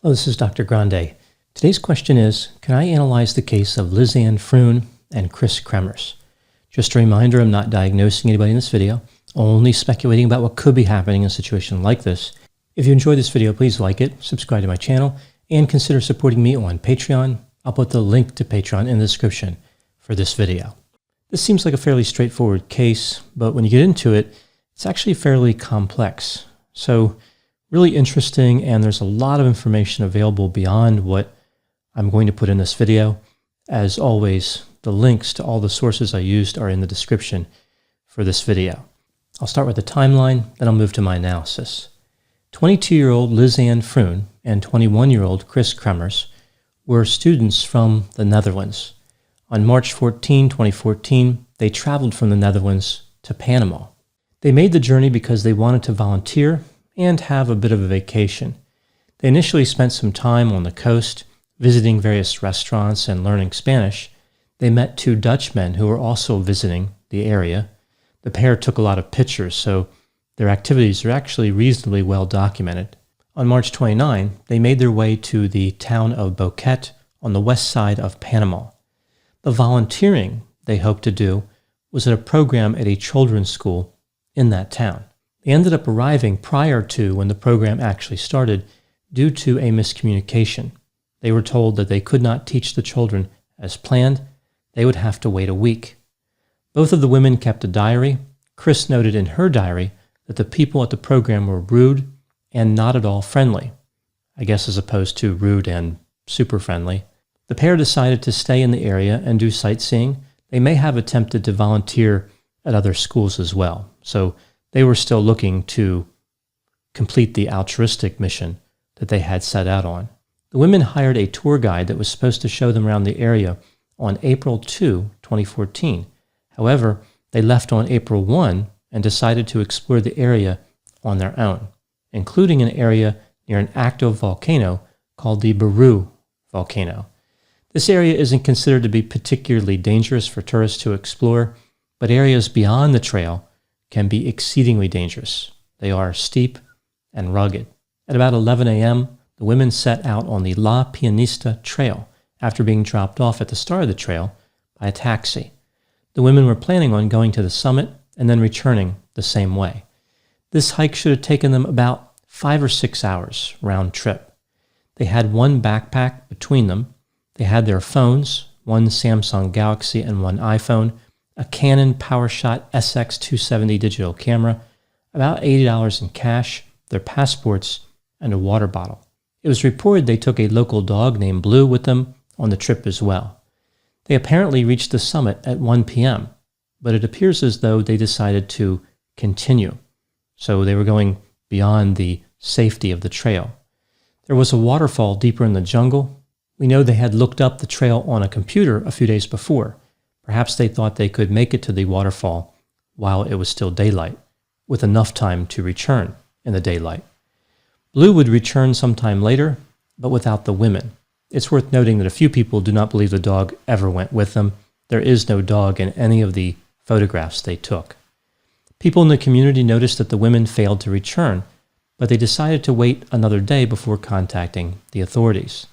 Hello, this is Dr. Grande. Today's question is, can I analyze the case of Lisanne Froon and Kris Kremers? Just a reminder, I'm not diagnosing anybody in this video, only speculating about what could be happening in a situation like this. If you enjoyed this video, please like it, subscribe to my channel, and consider supporting me on Patreon. I'll put the link to Patreon in the description for this video. This seems like a fairly straightforward case, but when you get into it, it's actually fairly complex. So really interesting, and there's a lot of information available beyond what I'm going to put in this video. As always, the links to all the sources I used are in the description for this video. I'll start with the timeline, then I'll move to my analysis. 22-year-old Lisanne Froon and 21-year-old Kris Kremers were students from the Netherlands. On March 14, 2014, they traveled from the Netherlands to Panama. They made the journey because they wanted to volunteer and have a bit of a vacation. They initially spent some time on the coast, visiting various restaurants and learning Spanish. They met two Dutch men who were also visiting the area. The pair took a lot of pictures, so their activities are actually reasonably well documented. On March 29, they made their way to the town of Boquete on the west side of Panama. The volunteering they hoped to do was at a program at a children's school in that town. They ended up arriving prior to when the program actually started due to a miscommunication. They were told that they could not teach the children as planned. They would have to wait a week. Both of the women kept a diary. Kris noted in her diary that the people at the program were rude and not at all friendly, I guess as opposed to rude and super friendly. The pair decided to stay in the area and do sightseeing. They may have attempted to volunteer at other schools as well, so they were still looking to complete the altruistic mission that they had set out on. The women hired a tour guide that was supposed to show them around the area on April 2, 2014. However, they left on April 1 and decided to explore the area on their own, including an area near an active volcano called the Baru volcano. This area isn't considered to be particularly dangerous for tourists to explore, but areas beyond the trail can be exceedingly dangerous. They are steep and rugged. At about 11 a.m., the women set out on the La Pianista Trail after being dropped off at the start of the trail by a taxi. The women were planning on going to the summit and then returning the same way. This hike should have taken them about 5 or 6 hours round trip. They had one backpack between them. They had their phones, one Samsung Galaxy and one iPhone, a Canon PowerShot SX270 digital camera, about $80 in cash, their passports, and a water bottle. It was reported they took a local dog named Blue with them on the trip as well. They apparently reached the summit at 1 p.m., but it appears as though they decided to continue. So they were going beyond the safety of the trail. There was a waterfall deeper in the jungle. We know they had looked up the trail on a computer a few days before. Perhaps they thought they could make it to the waterfall while it was still daylight, with enough time to return in the daylight. Blue would return sometime later, but without the women. It's worth noting that a few people do not believe the dog ever went with them. There is no dog in any of the photographs they took. People in the community noticed that the women failed to return, but they decided to wait another day before contacting the authorities.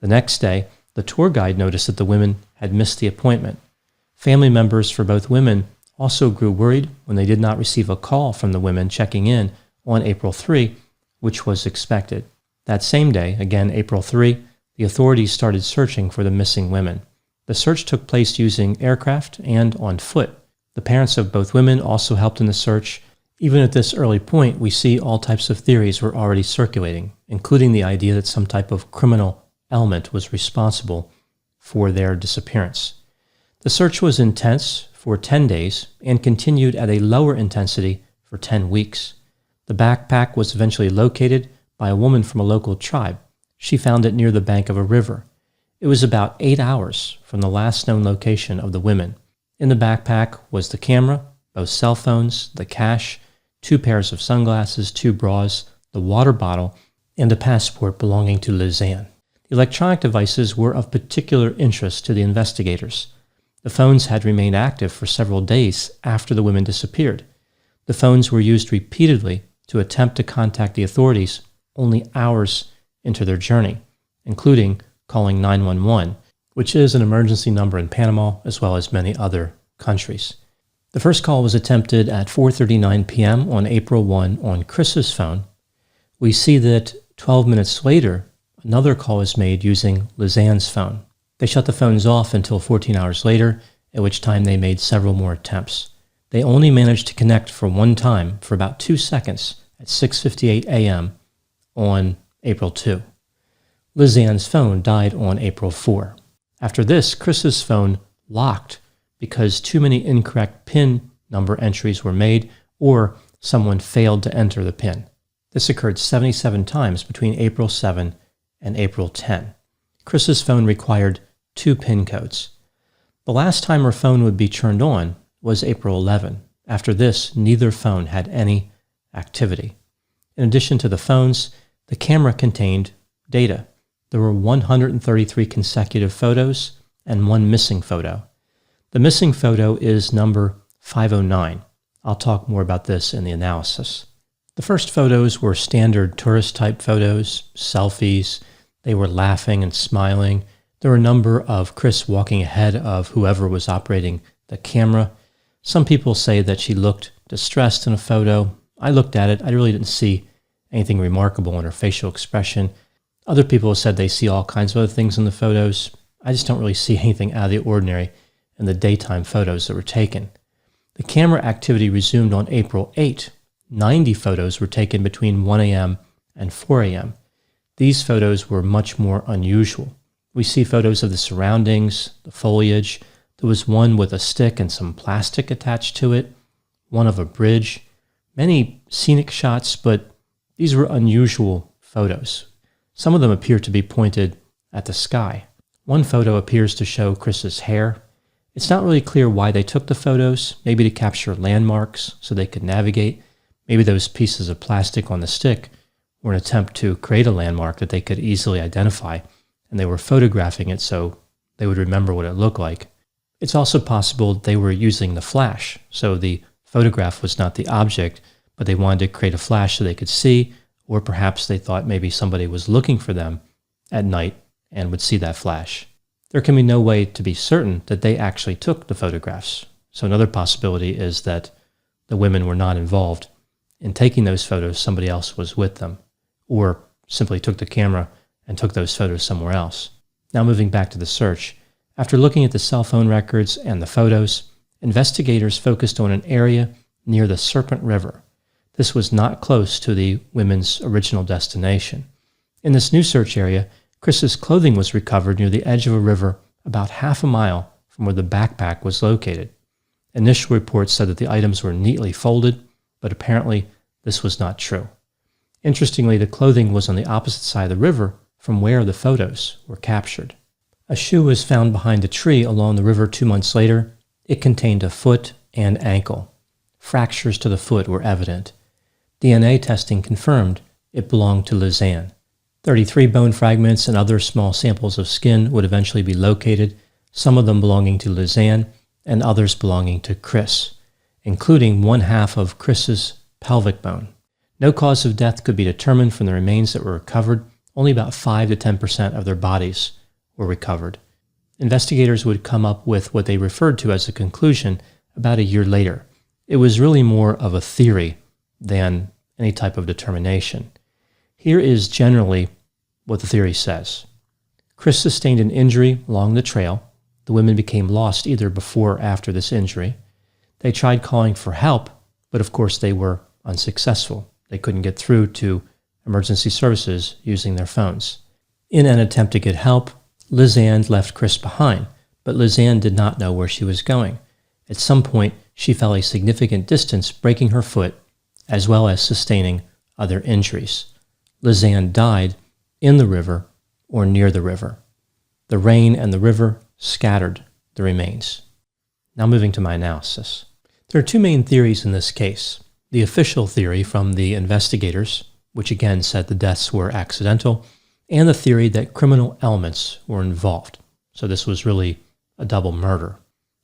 The next day, the tour guide noticed that the women had missed the appointment. Family members for both women also grew worried when they did not receive a call from the women checking in on April 3, which was expected. That same day, again April 3, the authorities started searching for the missing women. The search took place using aircraft and on foot. The parents of both women also helped in the search. Even at this early point, we see all types of theories were already circulating, including the idea that some type of criminal element was responsible for their disappearance. The search was intense for 10 days and continued at a lower intensity for 10 weeks. The backpack was eventually located by a woman from a local tribe. She found it near the bank of a river. It was about 8 hours from the last known location of the women. In the backpack was the camera, both cell phones, the cash, 2 pairs of sunglasses, 2 bras, the water bottle, and a passport belonging to Lisanne. The electronic devices were of particular interest to the investigators. The phones had remained active for several days after the women disappeared. The phones were used repeatedly to attempt to contact the authorities only hours into their journey, including calling 911, which is an emergency number in Panama as well as many other countries. The first call was attempted at 4:39 p.m. on April 1 on Kris's phone. We see that 12 minutes later, another call is made using Lisanne's phone. They shut the phones off until 14 hours later, at which time they made several more attempts. They only managed to connect for one time for about 2 seconds at 6:58 a.m. on April 2. Lisanne's phone died on April 4. After this, Kris's phone locked because too many incorrect PIN number entries were made or someone failed to enter the PIN. This occurred 77 times between April 7 and April 10. Kris's phone required 2 PIN codes. The last time her phone would be turned on was April 11. After this, neither phone had any activity. In addition to the phones, the camera contained data. There were 133 consecutive photos and 1 missing photo. The missing photo is number 509. I'll talk more about this in the analysis. The first photos were standard tourist-type photos, selfies. They were laughing and smiling. There were a number of Kris walking ahead of whoever was operating the camera. Some people say that she looked distressed in a photo. I looked at it. I really didn't see anything remarkable in her facial expression. Other people said they see all kinds of other things in the photos. I just don't really see anything out of the ordinary in the daytime photos that were taken. The camera activity resumed on April 8. 90 photos were taken between 1 a.m. and 4 a.m. These photos were much more unusual. We see photos of the surroundings, the foliage. There was one with a stick and some plastic attached to it, one of a bridge, many scenic shots, but these were unusual photos. Some of them appear to be pointed at the sky. One photo appears to show Kris's hair. It's not really clear why they took the photos, maybe to capture landmarks so they could navigate. Maybe those pieces of plastic on the stick were an attempt to create a landmark that they could easily identify, and they were photographing it so they would remember what it looked like. It's also possible they were using the flash, so the photograph was not the object, but they wanted to create a flash so they could see, or perhaps they thought maybe somebody was looking for them at night and would see that flash. There can be no way to be certain that they actually took the photographs. So another possibility is that the women were not involved in taking those photos, somebody else was with them, or simply took the camera and took those photos somewhere else. Now moving back to the search. After looking at the cell phone records and the photos, investigators focused on an area near the Serpent River. This was not close to the women's original destination. In this new search area, Kris's clothing was recovered near the edge of a river about half a mile from where the backpack was located. Initial reports said that the items were neatly folded, but apparently this was not true. Interestingly, the clothing was on the opposite side of the river from where the photos were captured. A shoe was found behind a tree along the river 2 months later. It contained a foot and ankle. Fractures to the foot were evident. DNA testing confirmed it belonged to Lisanne. 33 bone fragments and other small samples of skin would eventually be located, some of them belonging to Lisanne and others belonging to Kris, including 1/2 of Kris's pelvic bone. No cause of death could be determined from the remains that were recovered. Only about 5 to 10% of their bodies were recovered. Investigators would come up with what they referred to as a conclusion about a year later. It was really more of a theory than any type of determination. Here is generally what the theory says. Kris sustained an injury along the trail. The women became lost either before or after this injury. They tried calling for help, but of course they were unsuccessful. They couldn't get through to emergency services using their phones. In an attempt to get help, Lisanne left Kris behind, but Lisanne did not know where she was going. At some point, she fell a significant distance, breaking her foot, as well as sustaining other injuries. Lisanne died in the river or near the river. The rain and the river scattered the remains. Now moving to my analysis. There are 2 main theories in this case. The official theory from the investigators, which again said the deaths were accidental, and the theory that criminal elements were involved. So this was really a double murder.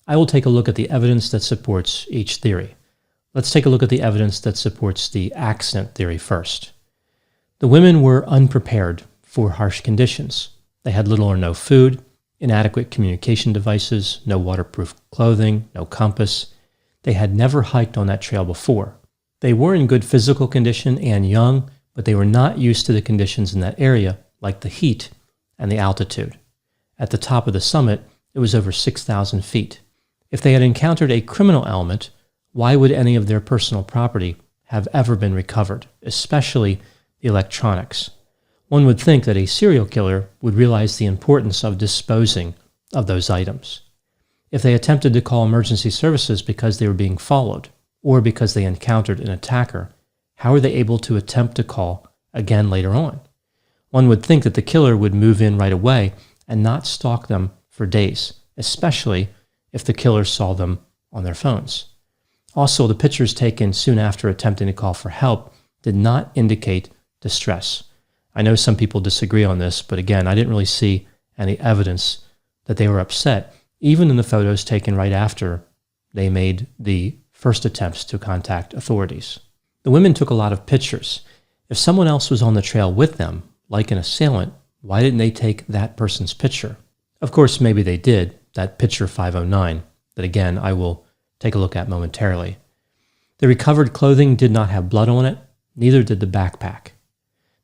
I will take a look at the evidence that supports each theory. Let's take a look at the evidence that supports the accident theory first. The women were unprepared for harsh conditions. They had little or no food, inadequate communication devices, no waterproof clothing, no compass. They had never hiked on that trail before. They were in good physical condition and young, but they were not used to the conditions in that area, like the heat and the altitude. At the top of the summit, it was over 6,000 feet. If they had encountered a criminal element, why would any of their personal property have ever been recovered, especially the electronics? One would think that a serial killer would realize the importance of disposing of those items. If they attempted to call emergency services because they were being followed or because they encountered an attacker, how are they able to attempt to call again later on? One would think that the killer would move in right away and not stalk them for days, especially if the killer saw them on their phones. Also, the pictures taken soon after attempting to call for help did not indicate distress. I know some people disagree on this, but again, I didn't really see any evidence that they were upset, even in the photos taken right after they made the first attempts to contact authorities. The women took a lot of pictures. If someone else was on the trail with them, like an assailant, why didn't they take that person's picture? Of course, maybe they did, that picture 509, that again, I will take a look at momentarily. The recovered clothing did not have blood on it, neither did the backpack.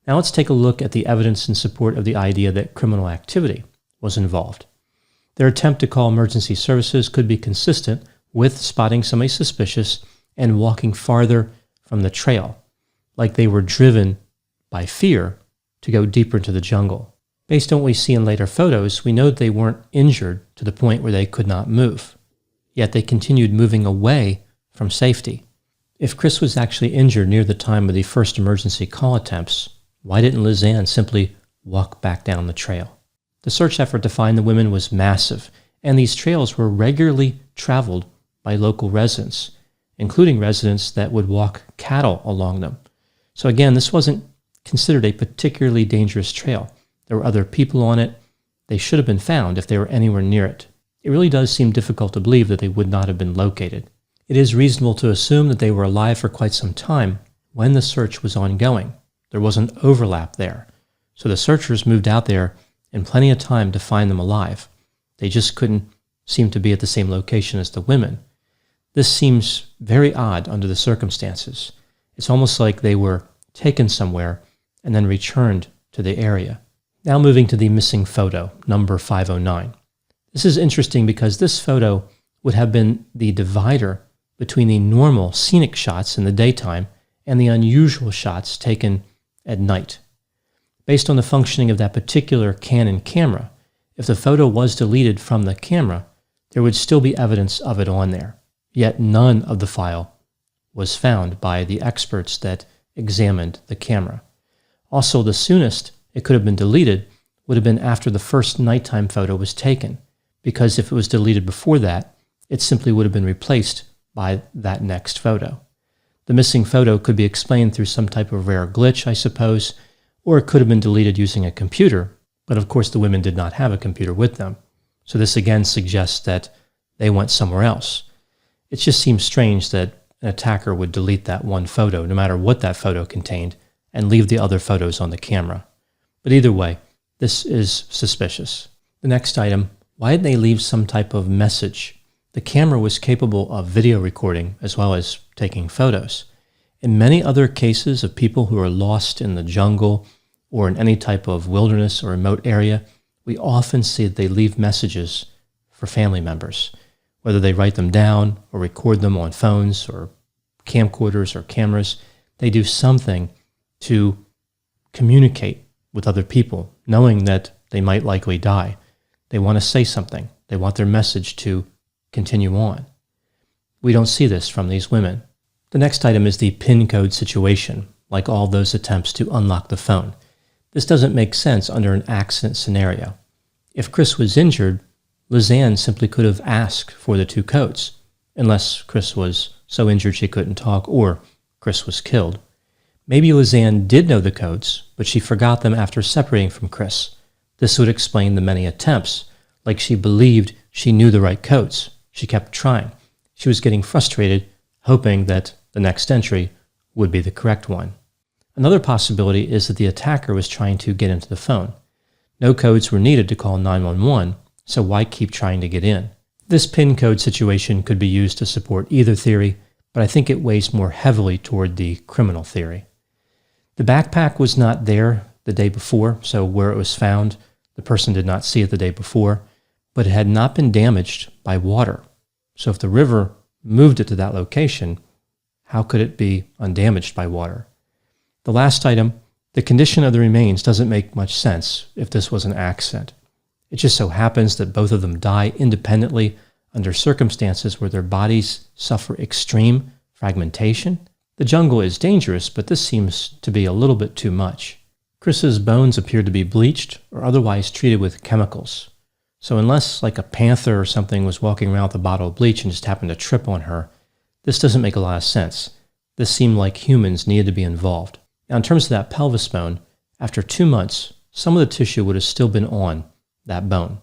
Now let's take a look at the evidence in support of the idea that criminal activity was involved. Their attempt to call emergency services could be consistent with spotting somebody suspicious and walking farther from the trail, like they were driven by fear to go deeper into the jungle. Based on what we see in later photos, we know that they weren't injured to the point where they could not move, yet they continued moving away from safety. If Kris was actually injured near the time of the first emergency call attempts, why didn't Lisanne simply walk back down the trail? The search effort to find the women was massive, and these trails were regularly traveled by local residents, including residents that would walk cattle along them. So again, this wasn't considered a particularly dangerous trail. There were other people on it. They should have been found if they were anywhere near it. It really does seem difficult to believe that they would not have been located. It is reasonable to assume that they were alive for quite some time when the search was ongoing. There was an overlap there. So the searchers moved out there in plenty of time to find them alive. They just couldn't seem to be at the same location as the women. This seems very odd under the circumstances. It's almost like they were taken somewhere and then returned to the area. Now moving to the missing photo, number 509. This is interesting because this photo would have been the divider between the normal scenic shots in the daytime and the unusual shots taken at night. Based on the functioning of that particular Canon camera, if the photo was deleted from the camera, there would still be evidence of it on there. Yet none of the file was found by the experts that examined the camera. Also, the soonest it could have been deleted would have been after the first nighttime photo was taken, because if it was deleted before that, it simply would have been replaced by that next photo. The missing photo could be explained through some type of rare glitch, I suppose, or it could have been deleted using a computer, but of course the women did not have a computer with them. So this again suggests that they went somewhere else. It just seems strange that an attacker would delete that one photo, no matter what that photo contained, and leave the other photos on the camera. But either way, this is suspicious. The next item, why didn't they leave some type of message? The camera was capable of video recording as well as taking photos. In many other cases of people who are lost in the jungle or in any type of wilderness or remote area, we often see that they leave messages for family members, whether they write them down or record them on phones or camcorders or cameras. They do something to communicate with other people, knowing that they might likely die. They want to say something. They want their message to continue on. We don't see this from these women. The next item is the PIN code situation, like all those attempts to unlock the phone. This doesn't make sense under an accident scenario. If Kris was injured, Lisanne simply could have asked for the two codes, unless Kris was so injured she couldn't talk or Kris was killed. Maybe Lisanne did know the codes, but she forgot them after separating from Kris. This would explain the many attempts, like she believed she knew the right codes. She kept trying. She was getting frustrated, hoping that the next entry would be the correct one. Another possibility is that the attacker was trying to get into the phone. No codes were needed to call 911, so why keep trying to get in? This PIN code situation could be used to support either theory, but I think it weighs more heavily toward the criminal theory. The backpack was not there the day before, so where it was found, the person did not see it the day before, but it had not been damaged by water. So if the river moved it to that location, how could it be undamaged by water? The last item, the condition of the remains doesn't make much sense if this was an accident. It just so happens that both of them die independently under circumstances where their bodies suffer extreme fragmentation. The jungle is dangerous, but this seems to be a little bit too much. Kris's bones appeared to be bleached or otherwise treated with chemicals. So unless like a panther or something was walking around with a bottle of bleach and just happened to trip on her, this doesn't make a lot of sense. This seemed like humans needed to be involved. Now in terms of that pelvis bone, after 2 months, some of the tissue would have still been on that bone.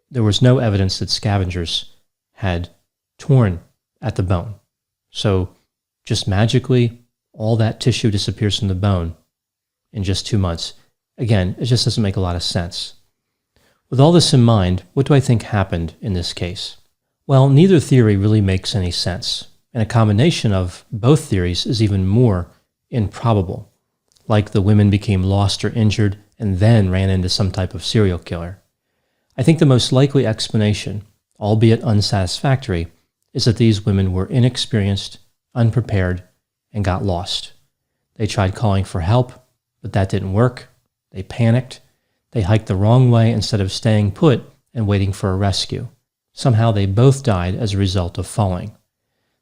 There was no evidence that scavengers had torn at the bone. So just magically, all that tissue disappears from the bone in just 2 months. Again, it just doesn't make a lot of sense. With all this in mind, what do I think happened in this case? Well, neither theory really makes any sense, and a combination of both theories is even more improbable, like the women became lost or injured and then ran into some type of serial killer. I think the most likely explanation, albeit unsatisfactory, is that these women were inexperienced, unprepared, and got lost. They tried calling for help, but that didn't work. They panicked. They hiked the wrong way instead of staying put and waiting for a rescue. Somehow they both died as a result of falling.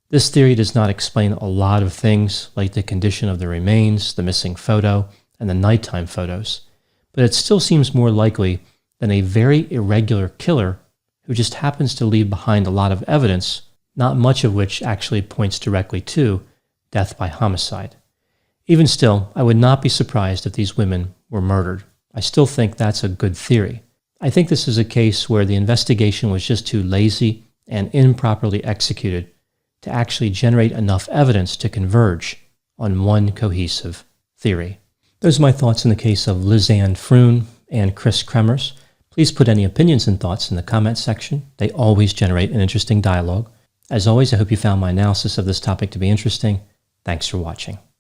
This theory does not explain a lot of things like the condition of the remains, the missing photo, and the nighttime photos, but it still seems more likely than a very irregular killer who just happens to leave behind a lot of evidence, not much of which actually points directly to death by homicide. Even still, I would not be surprised if these women were murdered. I still think that's a good theory. I think this is a case where the investigation was just too lazy and improperly executed to actually generate enough evidence to converge on one cohesive theory. Those are my thoughts in the case of Lisanne Froon and Kris Kremers. Please put any opinions and thoughts in the comment section. They always generate an interesting dialogue. As always, I hope you found my analysis of this topic to be interesting. Thanks for watching.